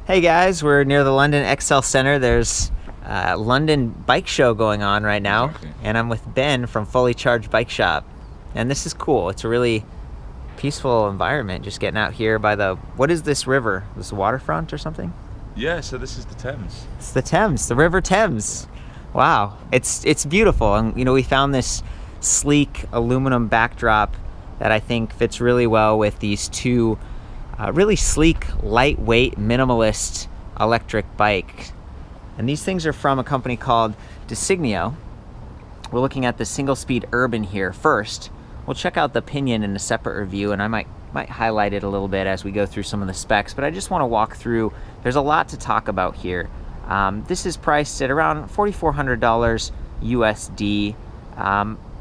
Hey guys, we're near the London XL Center. There's a London bike show going on right now, Exactly. and I'm with Ben from Fully Charged Bike Shop. And this is cool. It's a really peaceful environment, just getting out here by the, what is this river? This waterfront or something? Yeah, so this is the Thames. It's the Thames, the River Thames. Wow, it's beautiful. And we found this sleek aluminum backdrop that I think fits really well with these two really sleek, lightweight, minimalist electric bike. And these things are from a company called Desiknio. We're looking at the single-speed Urban here first. We'll check out the Pinion in a separate review, and I might highlight it a little bit as we go through some of the specs, but I just want to walk through. There's a lot to talk about here. This is priced at around $4,400 USD,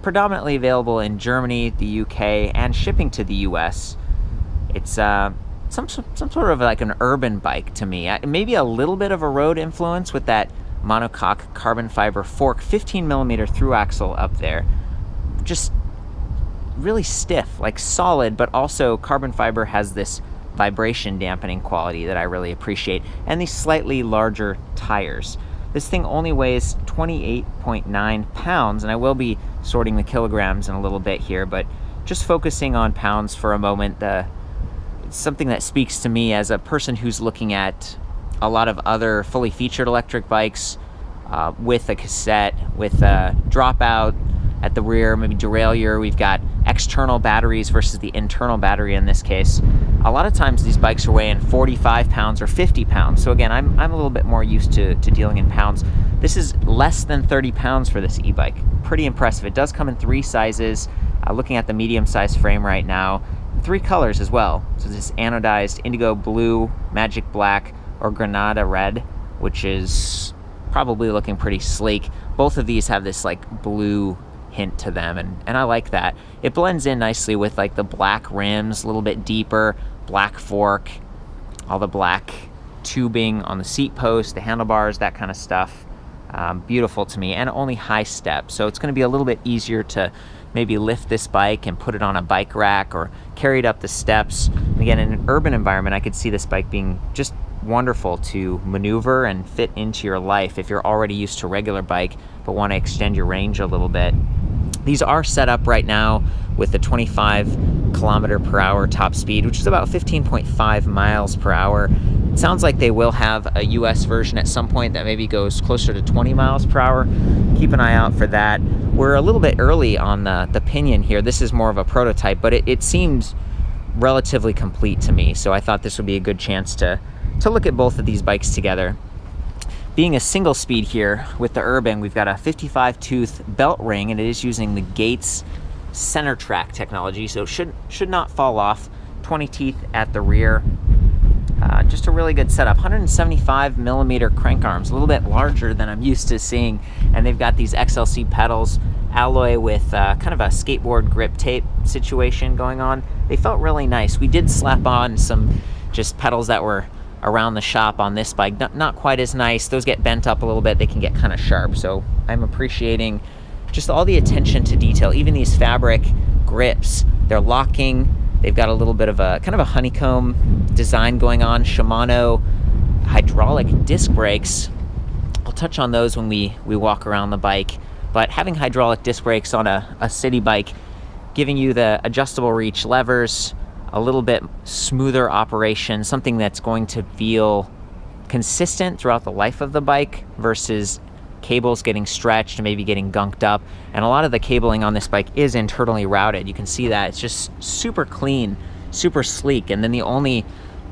predominantly available in Germany, the UK, and shipping to the US. It's some sort of like an urban bike to me. Maybe a little bit of a road influence with that monocoque carbon fiber fork, 15 millimeter through axle up there. Just really stiff, like solid, but also carbon fiber has this vibration dampening quality that I really appreciate, and these slightly larger tires. This thing only weighs 28.9 pounds, and I will be sorting the kilograms in a little bit here, but just focusing on pounds for a moment, it's something that speaks to me as a person who's looking at a lot of other fully featured electric bikes with a cassette, with a dropout at the rear, maybe derailleur. We've got external batteries versus the internal battery in this case. A lot of times these bikes are weighing 45 pounds or 50 pounds. So again, I'm a little bit more used to dealing in pounds. This is less than 30 pounds for this e-bike. Pretty impressive. It does come in 3 sizes. Looking at the medium-sized frame right now, 3 colors as well. So this anodized indigo blue, magic black, or granada red, which is probably looking pretty sleek. Both of these have this like blue hint to them, and I like that. It blends in nicely with like the black rims, a little bit deeper, black fork, all the black tubing on the seat post, the handlebars, that kind of stuff. Beautiful to me, and only high step, so it's going to be a little bit easier to maybe lift this bike and put it on a bike rack or carry it up the steps. Again, in an urban environment, I could see this bike being just wonderful to maneuver and fit into your life if you're already used to a regular bike but want to extend your range a little bit. These are set up right now with the 25 kilometer per hour top speed, which is about 15.5 miles per hour. It sounds like they will have a US version at some point that maybe goes closer to 20 miles per hour. Keep an eye out for that. We're a little bit early on the Pinion here. This is more of a prototype, but it seems relatively complete to me. So I thought this would be a good chance to look at both of these bikes together. Being a single speed here with the Urban, we've got a 55 tooth belt ring, and it is using the Gates center track technology, so it should not fall off. 20 teeth at the rear. Just a really good setup. 175 millimeter crank arms, a little bit larger than I'm used to seeing, and they've got these XLC pedals, alloy with kind of a skateboard grip tape situation going on. They felt really nice. We did slap on some just pedals that were around the shop on this bike, not quite as nice. Those get bent up a little bit, they can get kind of sharp, so I'm appreciating just all the attention to detail. Even these fabric grips, they're locking. They've got a little bit of a kind of a honeycomb design going on. Shimano hydraulic disc brakes. I'll touch on those when we walk around the bike, but having hydraulic disc brakes on a city bike, giving you the adjustable reach levers, a little bit smoother operation, something that's going to feel consistent throughout the life of the bike versus cables getting stretched and maybe getting gunked up. And a lot of the cabling on this bike is internally routed. You can see that. It's just super clean, super sleek. And then the only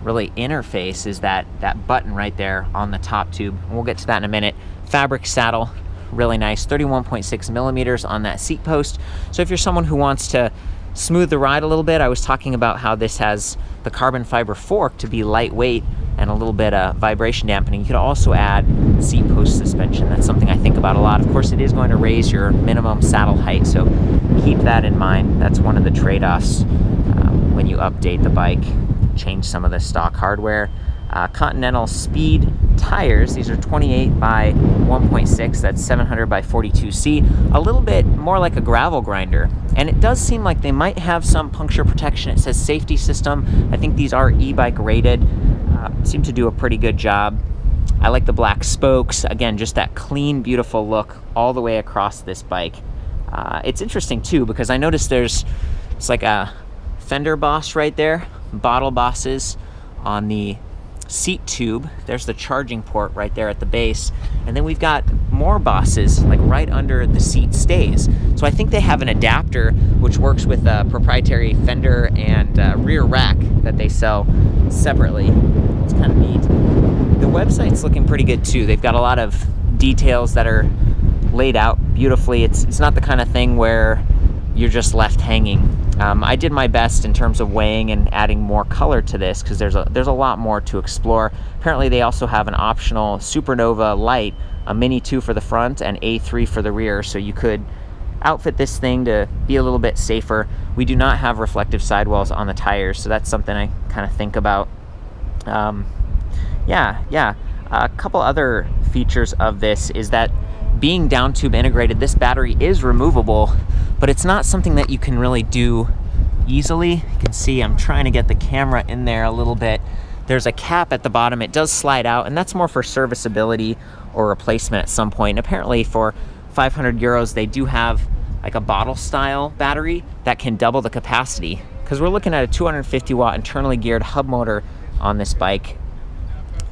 really interface is that button right there on the top tube. And we'll get to that in a minute. Fabric saddle, really nice. 31.6 millimeters on that seat post. So if you're someone who wants to smooth the ride a little bit, I was talking about how this has the carbon fiber fork to be lightweight and a little bit of vibration dampening. You could also add seat post suspension. That's something I think about a lot. Of course, it is going to raise your minimum saddle height, so keep that in mind. That's one of the trade-offs when you update the bike, change some of the stock hardware. Continental Speed tires. These are 28 by 1.6. That's 700 by 42C. A little bit more like a gravel grinder. And it does seem like they might have some puncture protection. It says safety system. I think these are e-bike rated. seem to do a pretty good job. I like the black spokes. Again, just that clean, beautiful look all the way across this bike. It's interesting too, because I noticed it's like a fender boss right there, bottle bosses on the seat tube. There's the charging port right there at the base. And then we've got more bosses like right under the seat stays. So I think they have an adapter which works with a proprietary fender and rear rack that they sell separately. It's kind of neat. The website's looking pretty good too. They've got a lot of details that are laid out beautifully. It's not the kind of thing where you're just left hanging. I did my best in terms of weighing and adding more color to this because there's a lot more to explore. Apparently they also have an optional Supernova light, a Mini 2 for the front and A3 for the rear, so you could outfit this thing to be a little bit safer. We do not have reflective sidewalls on the tires, so that's something I kind of think about. Yeah. A couple other features of this is that being down tube integrated, this battery is removable, but it's not something that you can really do easily. You can see I'm trying to get the camera in there a little bit. There's a cap at the bottom. It does slide out, and that's more for serviceability or replacement at some point. And apparently for 500 euros, they do have like a bottle style battery that can double the capacity, because we're looking at a 250 watt internally geared hub motor on this bike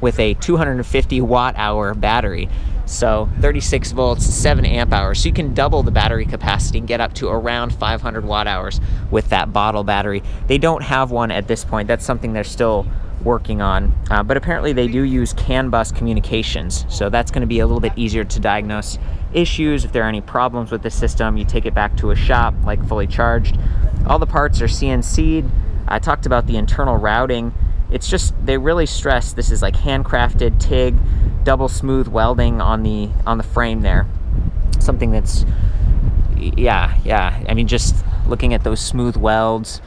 with a 250 watt hour battery. So 36 volts, 7 amp hours. So you can double the battery capacity and get up to around 500 watt hours with that bottle battery. They don't have one at this point. That's something they're still working on. But apparently they do use CAN bus communications. So that's going to be a little bit easier to diagnose issues. If there are any problems with the system, you take it back to a shop, like fully charged. All the parts are CNC'd. I talked about the internal routing. It's just, they really stress this is like handcrafted TIG, double smooth welding on the frame there. Something that's, yeah. I mean, just looking at those smooth welds,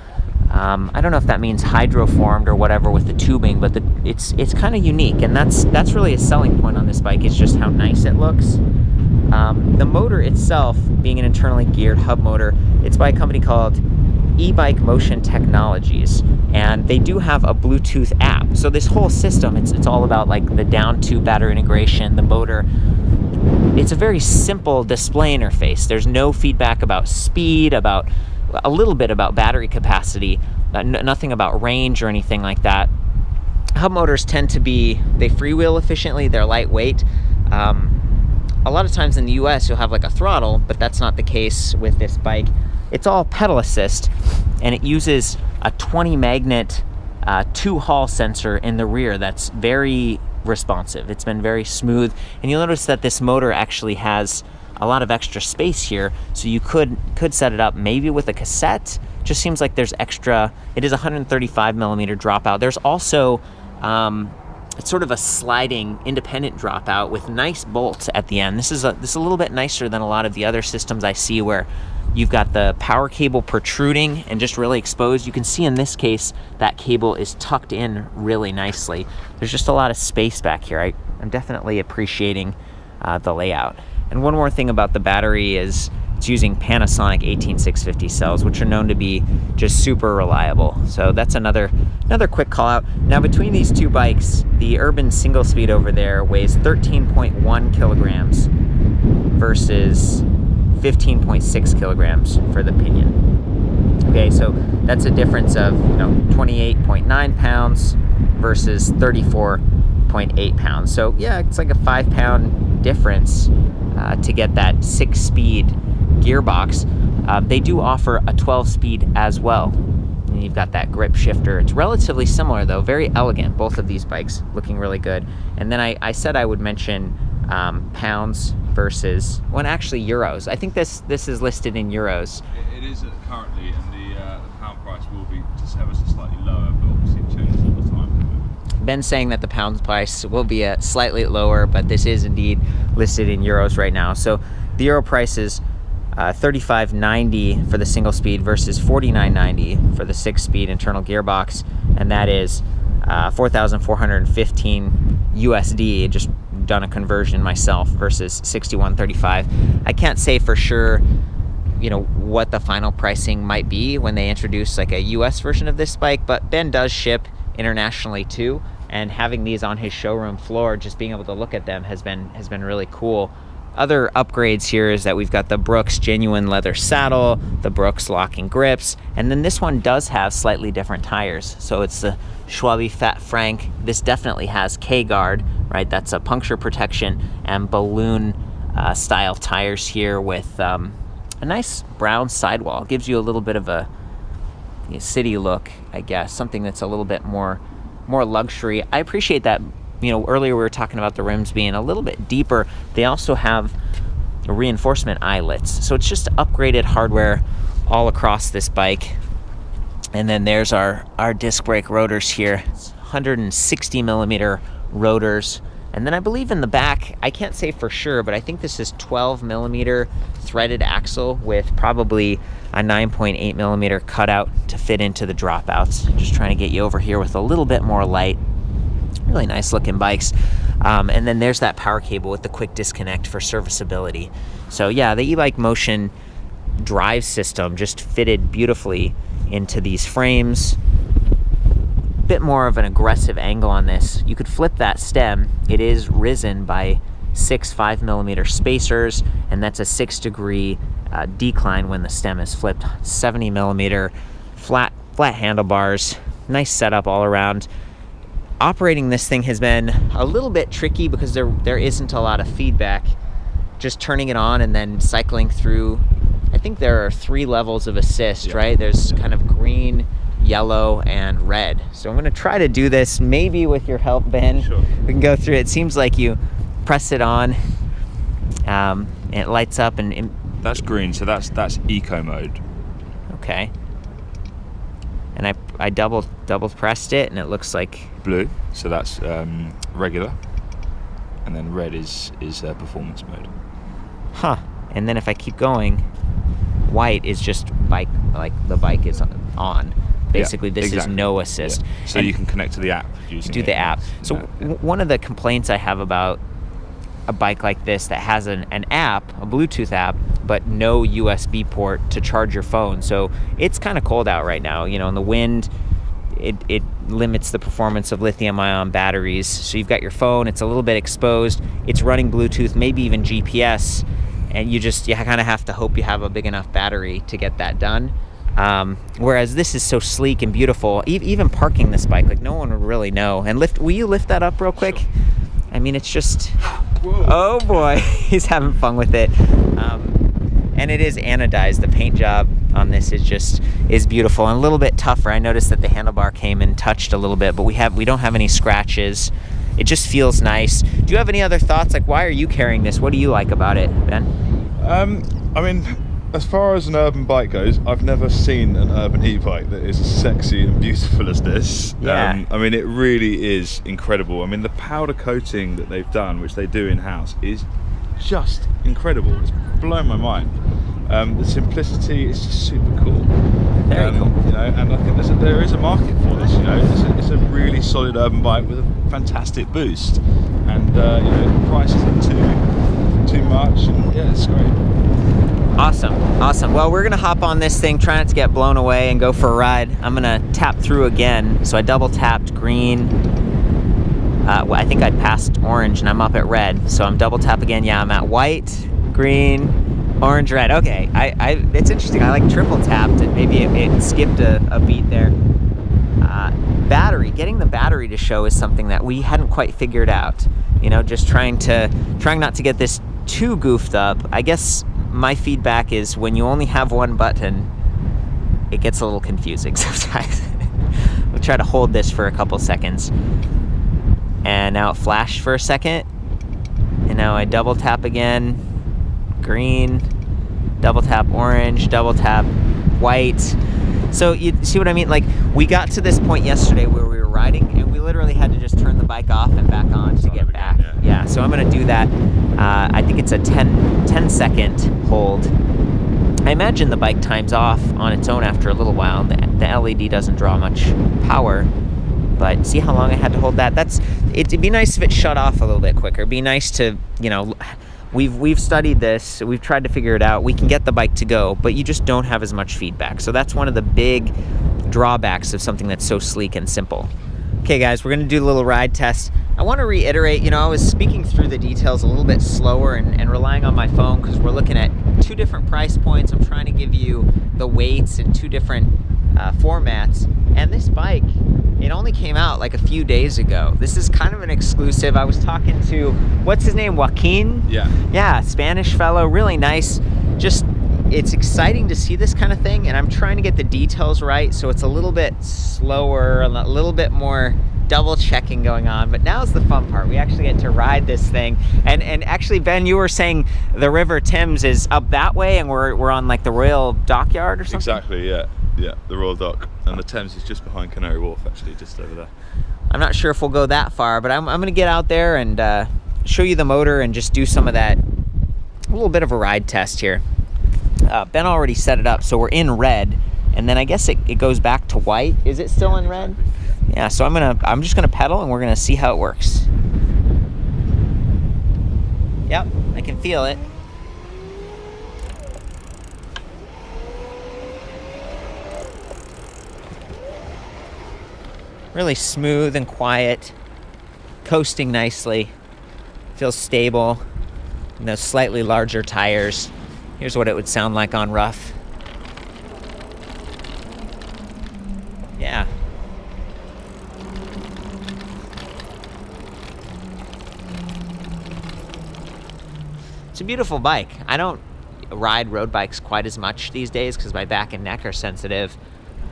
I don't know if that means hydroformed or whatever with the tubing, but it's kind of unique, and that's really a selling point on this bike, is just how nice it looks. The motor itself, being an internally geared hub motor, it's by a company called E-Bike Motion Technologies, and they do have a Bluetooth app. So this whole system, it's all about like the down tube battery integration, the motor. It's a very simple display interface. There's no feedback about speed, about a little bit about battery capacity, nothing about range or anything like that. Hub motors tend to be, they freewheel efficiently, they're lightweight. A lot of times in the US you'll have like a throttle, but that's not the case with this bike. It's all pedal assist, and it uses a 20 magnet 2-hall sensor in the rear that's very responsive. It's been very smooth, and you'll notice that this motor actually has a lot of extra space here, so you could set it up maybe with a cassette. Just seems like there's extra. It is 135 millimeter dropout. There's also it's sort of a sliding independent dropout with nice bolts at the end. This is a little bit nicer than a lot of the other systems I see, where you've got the power cable protruding and just really exposed. You can see in this case that cable is tucked in really nicely. There's just a lot of space back here. I'm definitely appreciating the layout. And one more thing about the battery is it's using Panasonic 18650 cells, which are known to be just super reliable. So that's another quick call out. Now between these two bikes, the Urban single speed over there weighs 13.1 kilograms versus 15.6 kilograms for the Pinion. Okay, so that's a difference of 28.9 pounds versus 34.8 pounds. So yeah, it's like a 5-pound difference to get that 6-speed gearbox. They do offer a 12-speed as well. And you've got that grip shifter. It's relatively similar though, very elegant. Both of these bikes looking really good. And then I said I would mention pounds versus, well, actually euros. I think this is listed in euros. It is currently, and the pound price will be just ever so slightly lower, but obviously it changes all the time. Ben's saying that the pound price will be slightly lower, but this is indeed listed in euros right now. So the euro price is 35.90 for the single speed versus 49.90 for the 6-speed internal gearbox, and that is 4,415 USD. Just done a conversion myself, versus 61.35. I can't say for sure what the final pricing might be when they introduce like a US version of this bike, but Ben does ship internationally too, and having these on his showroom floor, just being able to look at them has been really cool. Other upgrades here is that we've got the Brooks genuine leather saddle, the Brooks locking grips, and then this one does have slightly different tires. So it's the Schwalbe Fat Frank. This definitely has K-Guard, right? That's a puncture protection, and balloon style tires here with a nice brown sidewall. Gives you a little bit of a city look, I guess, something that's a little bit more luxury. I appreciate that. Earlier we were talking about the rims being a little bit deeper. They also have reinforcement eyelets. So it's just upgraded hardware all across this bike. And then there's our disc brake rotors here. It's 160 millimeter rotors. And then I believe in the back, I can't say for sure, but I think this is 12 millimeter threaded axle with probably a 9.8 millimeter cutout to fit into the dropouts. Just trying to get you over here with a little bit more light. Really nice looking bikes. And then there's that power cable with the quick disconnect for serviceability. So yeah, the e-bike motion drive system just fitted beautifully into these frames. Bit more of an aggressive angle on this. You could flip that stem. It is risen by 6 5mm spacers, and that's a 6-degree decline when the stem is flipped. 70mm flat handlebars. Nice setup all around. Operating this thing has been a little bit tricky because there isn't a lot of feedback. Just turning it on and then cycling through. I think there are 3 levels of assist, right? There's kind of green, yellow, and red. So I'm going to try to do this maybe with your help, Ben. Sure. We can go through it. It seems like you press it on, and it lights up. And that's green, so that's eco mode. Okay. And I double pressed it, and it looks like Blue, so that's regular, and then red is performance mode. Huh. And then if I keep going, white is just bike, like the bike is on. Basically, this is no assist. Yeah. So and you can connect to the app using the app. So one of the complaints I have about a bike like this that has an app, a Bluetooth app, but no USB port to charge your phone. So it's kind of cold out right now, in the wind. It limits the performance of lithium-ion batteries. So you've got your phone, it's a little bit exposed, it's running Bluetooth, maybe even GPS, and you kind of have to hope you have a big enough battery to get that done. Whereas this is so sleek and beautiful, even parking this bike, like no one would really know. And will you lift that up real quick? Sure. I mean, it's just, whoa. Oh boy, he's having fun with it. And it is anodized. The paint job on this is beautiful and a little bit tougher. I noticed that the handlebar came and touched a little bit, but we don't have any scratches. It just feels nice. Do you have any other thoughts? Like, why are you carrying this? What do you like about it, Ben? I mean, as far as an urban bike goes, I've never seen an urban e-bike that is as sexy and beautiful as this. Yeah. I mean, it really is incredible. I mean, the powder coating that they've done, which they do in-house, is just incredible. It's blown my mind. The simplicity is just super cool. Very cool. And I think there is a market for this. It's a really solid urban bike with a fantastic boost, and the price isn't too much, and yeah, it's great. Awesome. Well, we're gonna hop on this thing, try not to get blown away, and go for a ride. I'm gonna tap through again. So I double tapped green. I think I passed orange, and I'm up at red. So I'm double tap again. Yeah, I'm at white, green, orange, red. Okay, it's interesting. I like triple tapped, and maybe it skipped a beat there. Battery, getting the battery to show is something that we hadn't quite figured out. Just trying not to get this too goofed up. I guess my feedback is when you only have one button, it gets a little confusing sometimes. We'll try to hold this for a couple seconds. And now it flashed for a second. And now I double tap again. Green, double tap orange, double tap white. So you see what I mean? Like, we got to this point yesterday where we were riding and we literally had to just turn the bike off and back on to get back. Yeah, so I'm gonna do that. I think it's a 10 second hold. I imagine the bike times off on its own after a little while. The LED doesn't draw much power, but see how long I had to hold that? It'd be nice if it shut off a little bit quicker. It'd be nice to, we've studied this, we've tried to figure it out. We can get the bike to go, but you just don't have as much feedback. So that's one of the big drawbacks of something that's so sleek and simple. Okay guys, we're gonna do a little ride test. I wanna reiterate, I was speaking through the details a little bit slower and relying on my phone because we're looking at 2 different price points. I'm trying to give you the weights in 2 different formats. And this bike, it only came out like a few days ago. This is kind of an exclusive. I was talking to, what's his name, Joaquin? Yeah. Yeah, Spanish fellow, really nice. Just, it's exciting to see this kind of thing, and I'm trying to get the details right, so it's a little bit slower, a little bit more double checking going on, but now's the fun part. We actually get to ride this thing. And actually, Ben, you were saying the River Thames is up that way, and we're on like the Royal Dockyard or something? Exactly, yeah. Yeah, the Royal Dock. And the Thames is just behind Canary Wharf, actually, just over there. I'm not sure if we'll go that far, but I'm gonna get out there and show you the motor and just do some of that, a little bit of a ride test here. Ben already set it up, so we're in red, and then I guess it goes back to white. Is it still in red? Yeah, so I'm just gonna pedal and we're gonna see how it works. Yep, I can feel it. Really smooth and quiet, coasting nicely, feels stable. And those slightly larger tires. Here's what it would sound like on rough. Yeah. It's a beautiful bike. I don't ride road bikes quite as much these days because my back and neck are sensitive.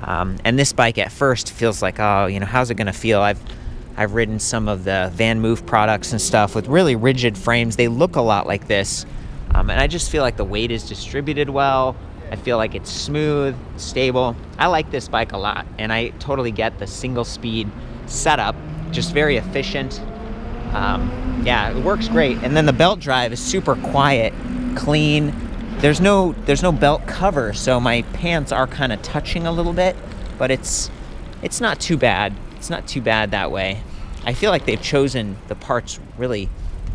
And this bike at first feels like, oh, how's it gonna feel? I've ridden some of the Van Moof products and stuff with really rigid frames. They look a lot like this. And I just feel like the weight is distributed well. I feel like it's smooth, stable. I like this bike a lot, and I totally get the single speed setup, just very efficient. Yeah, it works great. And then the belt drive is super quiet, clean. There's no belt cover, so my pants are kind of touching a little bit, but it's not too bad. It's not too bad that way. I feel like they've chosen the parts really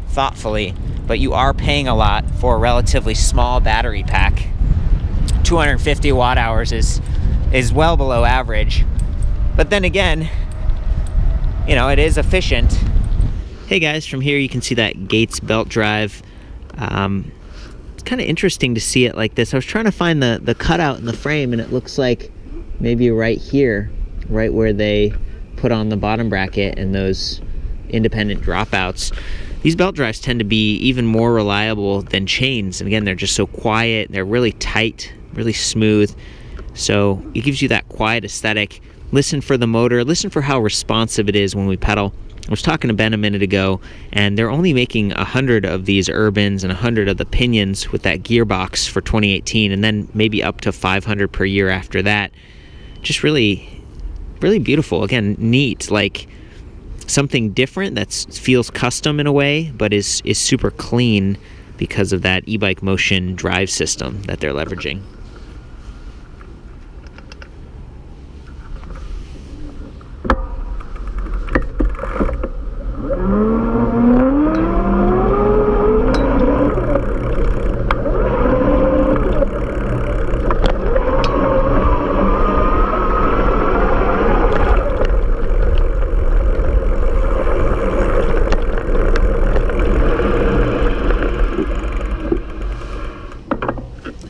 thoughtfully, but you are paying a lot for a relatively small battery pack. 250 watt hours is well below average. But then again, it is efficient. Hey guys, from here you can see that Gates belt drive. It's kind of interesting to see it like this. I was trying to find the cutout in the frame, and it looks like maybe right here, right where they put on the bottom bracket and those independent dropouts. These belt drives tend to be even more reliable than chains. And again, they're just so quiet. They're really tight, really smooth. So it gives you that quiet aesthetic. Listen for the motor. Listen for how responsive it is when we pedal. I was talking to Ben a minute ago, and they're only making 100 of these Urbans and 100 of the Pinions with that gearbox for 2018, and then maybe up to 500 per year after that. Just really, really beautiful. Again, neat. Like something different that feels custom in a way, but is super clean because of that e-bike motion drive system that they're leveraging.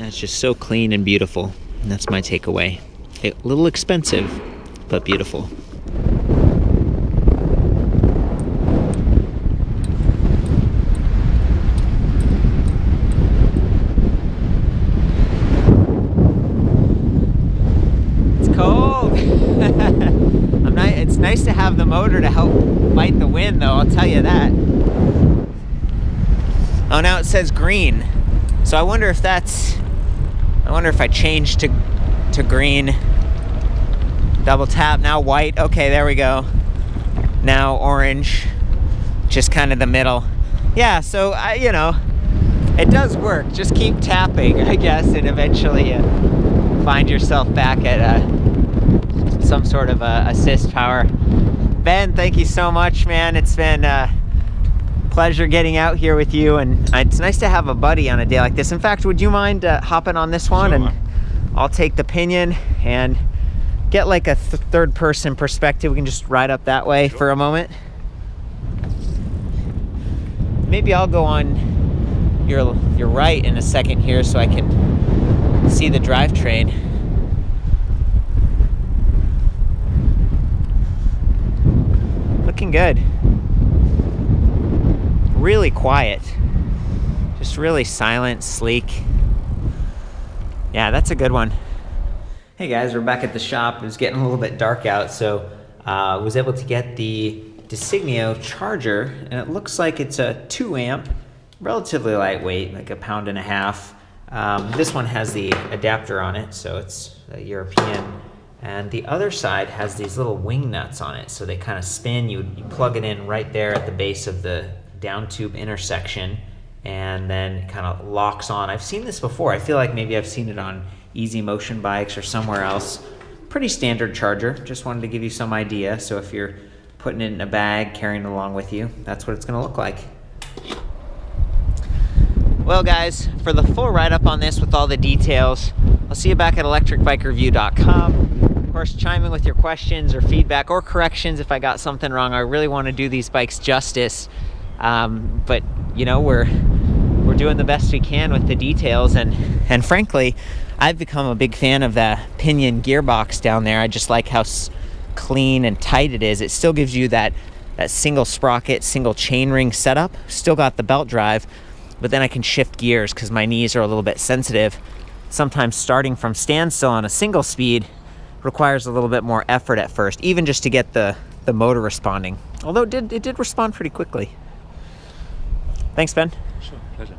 It's just so clean and beautiful, and that's my takeaway. A little expensive, but beautiful. It's cold. It's nice to have the motor to help fight the wind, though, I'll tell you that. Oh, now it says green. So I wonder if I change to green. Double tap, now white. Okay, there we go. Now orange, just kind of the middle. Yeah, so it does work. Just keep tapping, I guess, and eventually you find yourself back at some sort of assist power. Ben, thank you so much, man. It's been pleasure getting out here with you, and it's nice to have a buddy on a day like this. In fact, would you mind hopping on this one? Sure. And I'll take the Pinion and get like a third person perspective, we can just ride up that way for a moment. Maybe I'll go on your right in a second here so I can see the drivetrain. Looking good. Really quiet. Just really silent, sleek. Yeah, that's a good one. Hey guys, we're back at the shop. It was getting a little bit dark out, so I was able to get the Desiknio charger, and it looks like it's a 2 amp, relatively lightweight, like 1.5 pounds. This one has the adapter on it, so it's a European. And the other side has these little wing nuts on it, so they kind of spin. You plug it in right there at the base of the down tube intersection, and then it kind of locks on. I've seen this before. I feel like maybe I've seen it on Easy Motion bikes or somewhere else. Pretty standard charger. Just wanted to give you some idea. So if you're putting it in a bag, carrying it along with you, that's what it's going to look like. Well guys, for the full write-up on this with all the details, I'll see you back at electricbikereview.com. Of course, chime in with your questions or feedback or corrections if I got something wrong. I really want to do these bikes justice, but you know, we're doing the best we can with the details, and frankly, I've become a big fan of the pinion gearbox down there. I just like how clean and tight it is. It still gives you that single sprocket, single chainring setup. Still got the belt drive, but then I can shift gears because my knees are a little bit sensitive. Sometimes starting from standstill on a single speed requires a little bit more effort at first, even just to get the motor responding. Although it did respond pretty quickly. Thanks, Ben. Sure, pleasure.